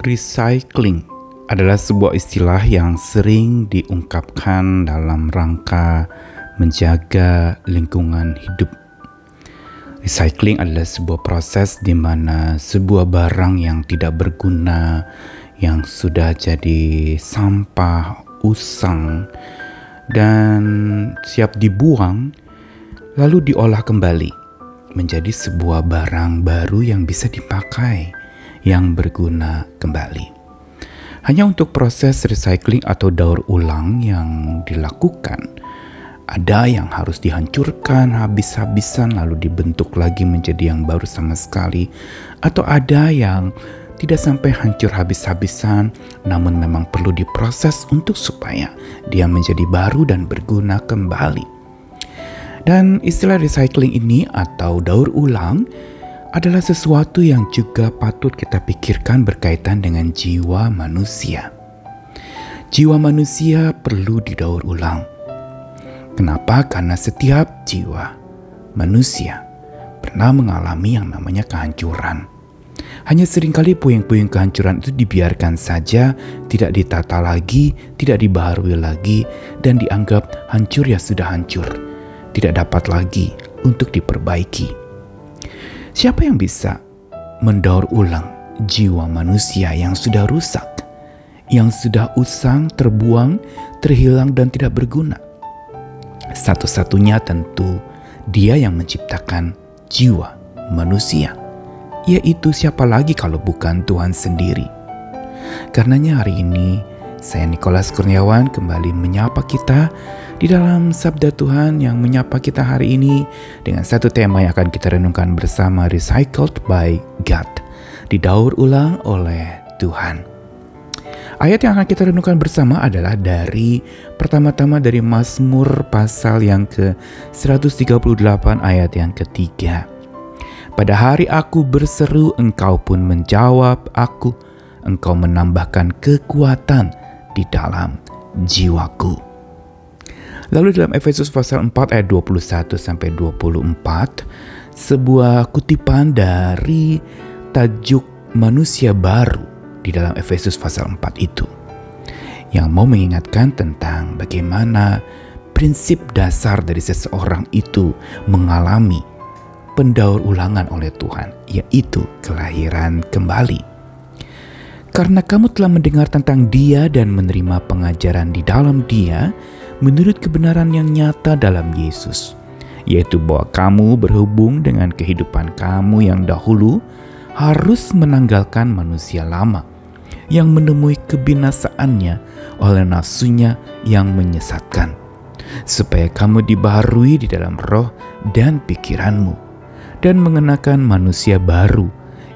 Recycling adalah sebuah istilah yang sering diungkapkan dalam rangka menjaga lingkungan hidup. Recycling adalah sebuah proses di mana sebuah barang yang tidak berguna, yang sudah jadi sampah, usang, dan siap dibuang, lalu diolah kembali menjadi sebuah barang baru yang bisa dipakai, yang berguna kembali. Hanya untuk proses recycling atau daur ulang yang dilakukan, ada yang harus dihancurkan habis-habisan lalu dibentuk lagi menjadi yang baru sama sekali, atau ada yang tidak sampai hancur habis-habisan namun memang perlu diproses untuk supaya dia menjadi baru dan berguna kembali. Dan istilah recycling ini atau daur ulang adalah sesuatu yang juga patut kita pikirkan berkaitan dengan jiwa manusia. Jiwa manusia perlu didaur ulang. Kenapa? Karena setiap jiwa manusia pernah mengalami yang namanya kehancuran. Hanya seringkali puing-puing kehancuran itu dibiarkan saja, tidak ditata lagi, tidak dibaharui lagi, dan dianggap hancur ya sudah hancur, tidak dapat lagi untuk diperbaiki. Siapa yang bisa mendaur ulang jiwa manusia yang sudah rusak, yang sudah usang, terbuang, terhilang dan tidak berguna? Satu-satunya tentu Dia yang menciptakan jiwa manusia, yaitu siapa lagi kalau bukan Tuhan sendiri. Karenanya hari ini saya Nikolas Kurniawan kembali menyapa kita di dalam Sabda Tuhan yang menyapa kita hari ini dengan satu tema yang akan kita renungkan bersama, Recycled by God, didaur ulang oleh Tuhan. Ayat yang akan kita renungkan bersama adalah pertama-tama dari Mazmur pasal yang ke-138 ayat yang ketiga. Pada hari aku berseru, engkau pun menjawab aku, engkau menambahkan kekuatan di dalam jiwaku. Lalu dalam Efesus pasal 4 ayat 21-24, sebuah kutipan dari tajuk manusia baru di dalam Efesus pasal 4 itu, yang mau mengingatkan tentang bagaimana prinsip dasar dari seseorang itu mengalami pendaur ulangan oleh Tuhan, yaitu kelahiran kembali. Karena kamu telah mendengar tentang Dia dan menerima pengajaran di dalam Dia, menurut kebenaran yang nyata dalam Yesus, yaitu bahwa kamu berhubung dengan kehidupan kamu yang dahulu harus menanggalkan manusia lama yang menemui kebinasaannya oleh nafsunya yang menyesatkan, supaya kamu dibaharui di dalam roh dan pikiranmu, dan mengenakan manusia baru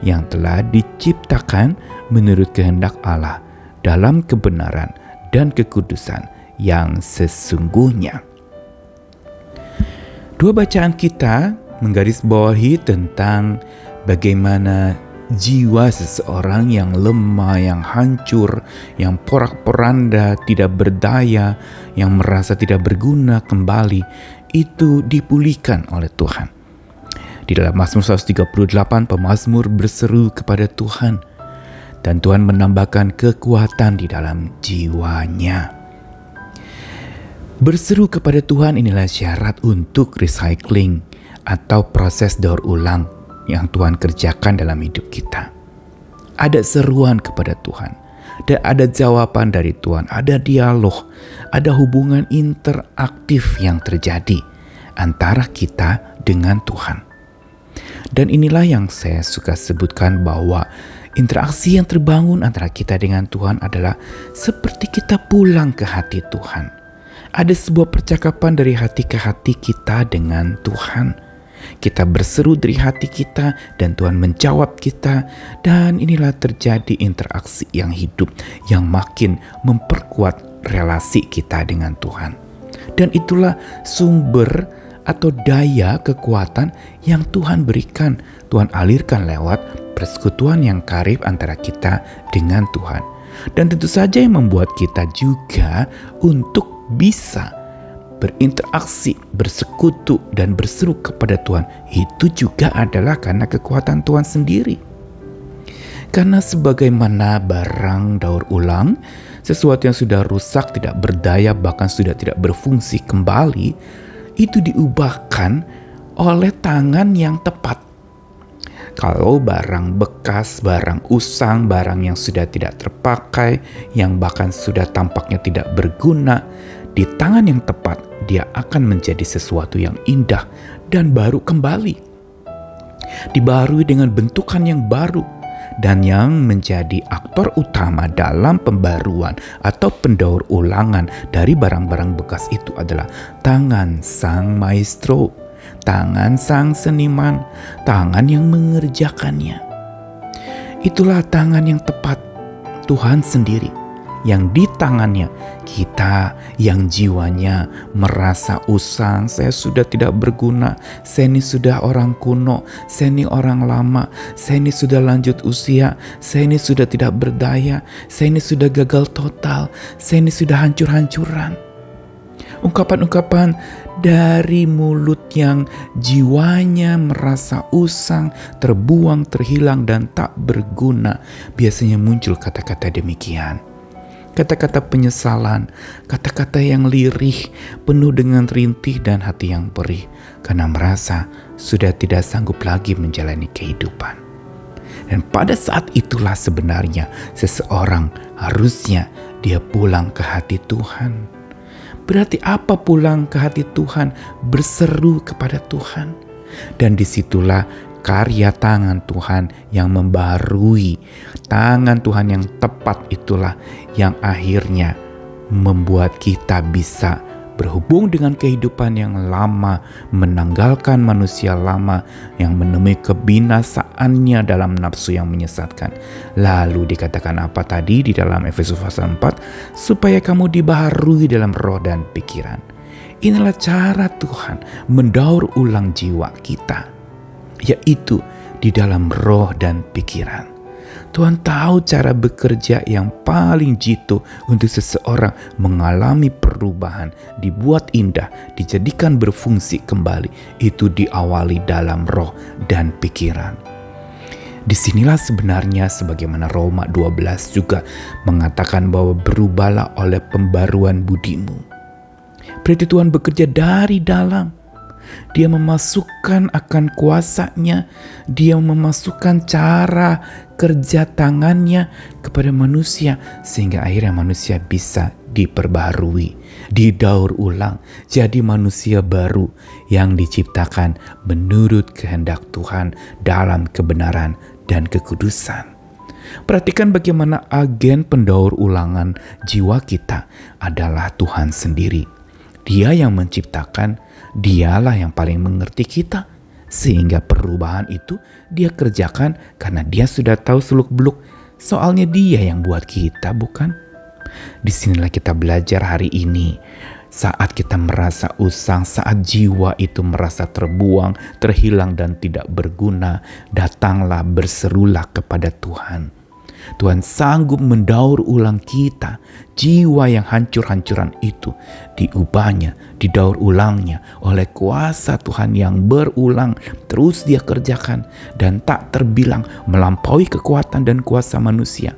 yang telah diciptakan menurut kehendak Allah dalam kebenaran dan kekudusan yang sesungguhnya. Dua bacaan kita menggarisbawahi tentang bagaimana jiwa seseorang yang lemah, yang hancur, yang porak-poranda, tidak berdaya, yang merasa tidak berguna kembali, itu dipulihkan oleh Tuhan. Di dalam Mazmur 138, pemazmur berseru kepada Tuhan, dan Tuhan menambahkan kekuatan di dalam jiwanya. Berseru kepada Tuhan inilah syarat untuk recycling atau proses daur ulang yang Tuhan kerjakan dalam hidup kita. Ada seruan kepada Tuhan, dan ada jawaban dari Tuhan, ada dialog, ada hubungan interaktif yang terjadi antara kita dengan Tuhan. Dan inilah yang saya suka sebutkan bahwa interaksi yang terbangun antara kita dengan Tuhan adalah seperti kita pulang ke hati Tuhan. Ada sebuah percakapan dari hati ke hati kita dengan Tuhan. Kita berseru dari hati kita dan Tuhan menjawab kita. Dan inilah terjadi interaksi yang hidup yang makin memperkuat relasi kita dengan Tuhan. Dan itulah sumber atau daya kekuatan yang Tuhan berikan, Tuhan alirkan lewat persekutuan yang karib antara kita dengan Tuhan. Dan tentu saja yang membuat kita juga untuk bisa berinteraksi, bersekutu, dan berseru kepada Tuhan, itu juga adalah karena kekuatan Tuhan sendiri. Karena sebagaimana barang daur ulang, sesuatu yang sudah rusak, tidak berdaya, bahkan sudah tidak berfungsi kembali, itu diubahkan oleh tangan yang tepat. Kalau barang bekas, barang usang, barang yang sudah tidak terpakai, yang bahkan sudah tampaknya tidak berguna, di tangan yang tepat dia akan menjadi sesuatu yang indah dan baru kembali. Dibarui dengan bentukan yang baru, dan yang menjadi aktor utama dalam pembaruan atau pendaur ulangan dari barang-barang bekas itu adalah tangan sang maestro, tangan sang seniman, tangan yang mengerjakannya. Itulah tangan yang tepat, Tuhan sendiri, yang di tangannya kita yang jiwanya merasa usang, saya sudah tidak berguna, saya ini sudah orang kuno, saya ini orang lama, saya ini sudah lanjut usia, saya ini sudah tidak berdaya, saya ini sudah gagal total, saya ini sudah hancur-hancuran. Ungkapan-ungkapan dari mulut yang jiwanya merasa usang, terbuang, terhilang, dan tak berguna, biasanya muncul kata-kata demikian. Kata-kata penyesalan, kata-kata yang lirih, penuh dengan rintih dan hati yang perih, karena merasa sudah tidak sanggup lagi menjalani kehidupan. Dan pada saat itulah sebenarnya seseorang harusnya dia pulang ke hati Tuhan. Berarti apa pulang ke hati Tuhan? Berseru kepada Tuhan. Dan disitulah karya tangan Tuhan yang membarui. Tangan Tuhan yang tepat itulah yang akhirnya membuat kita bisa berhubung dengan kehidupan yang lama, menanggalkan manusia lama yang menemui kebinasaannya dalam nafsu yang menyesatkan. Lalu dikatakan apa tadi di dalam Efesus pasal 4? Supaya kamu dibaharui dalam roh dan pikiran. Inilah cara Tuhan mendaur ulang jiwa kita, yaitu di dalam roh dan pikiran. Tuhan tahu cara bekerja yang paling jitu untuk seseorang mengalami perubahan, dibuat indah, dijadikan berfungsi kembali. Itu diawali dalam roh dan pikiran. Disinilah sebenarnya sebagaimana Roma 12 juga mengatakan bahwa berubahlah oleh pembaruan budimu. Berarti Tuhan bekerja dari dalam. Dia memasukkan akan kuasanya, dia memasukkan cara kerja tangannya kepada manusia, sehingga akhirnya manusia bisa diperbaharui, didaur ulang, jadi manusia baru yang diciptakan menurut kehendak Tuhan dalam kebenaran dan kekudusan. Perhatikan bagaimana agen pendaur ulangan jiwa kita adalah Tuhan sendiri. Dia yang menciptakan, dialah yang paling mengerti kita. Sehingga perubahan itu dia kerjakan karena dia sudah tahu seluk-beluk. Soalnya dia yang buat kita, bukan? Disinilah kita belajar hari ini. Saat kita merasa usang, saat jiwa itu merasa terbuang, terhilang dan tidak berguna, datanglah, berserulah kepada Tuhan. Tuhan sanggup mendaur ulang kita. Jiwa yang hancur-hancuran itu diubahnya, didaur ulangnya oleh kuasa Tuhan yang berulang terus dia kerjakan dan tak terbilang melampaui kekuatan dan kuasa manusia.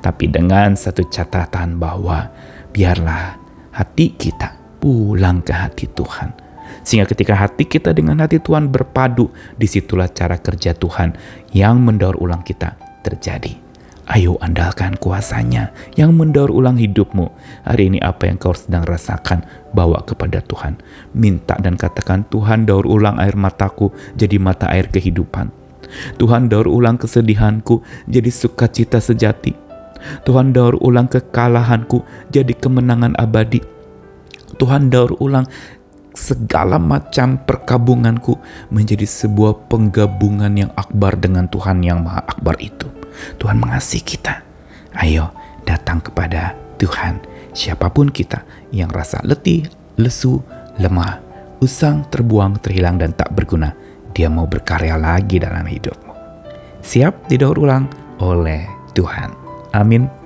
Tapi dengan satu catatan bahwa biarlah hati kita pulang ke hati Tuhan. Sehingga ketika hati kita dengan hati Tuhan berpadu, disitulah cara kerja Tuhan yang mendaur ulang kita terjadi. Ayo andalkan kuasanya yang mendaur ulang hidupmu. Hari ini apa yang kau sedang rasakan, bawa kepada Tuhan. Minta dan katakan, Tuhan daur ulang air mataku jadi mata air kehidupan. Tuhan daur ulang kesedihanku jadi sukacita sejati. Tuhan daur ulang kekalahanku jadi kemenangan abadi. Tuhan daur ulang segala macam perkabunganku menjadi sebuah penggabungan yang akbar dengan Tuhan yang maha akbar itu. Tuhan mengasihi kita. Ayo datang kepada Tuhan. Siapapun kita yang rasa letih, lesu, lemah, usang, terbuang, terhilang dan tak berguna, Dia mau berkarya lagi dalam hidupmu. Siap didaur ulang oleh Tuhan. Amin.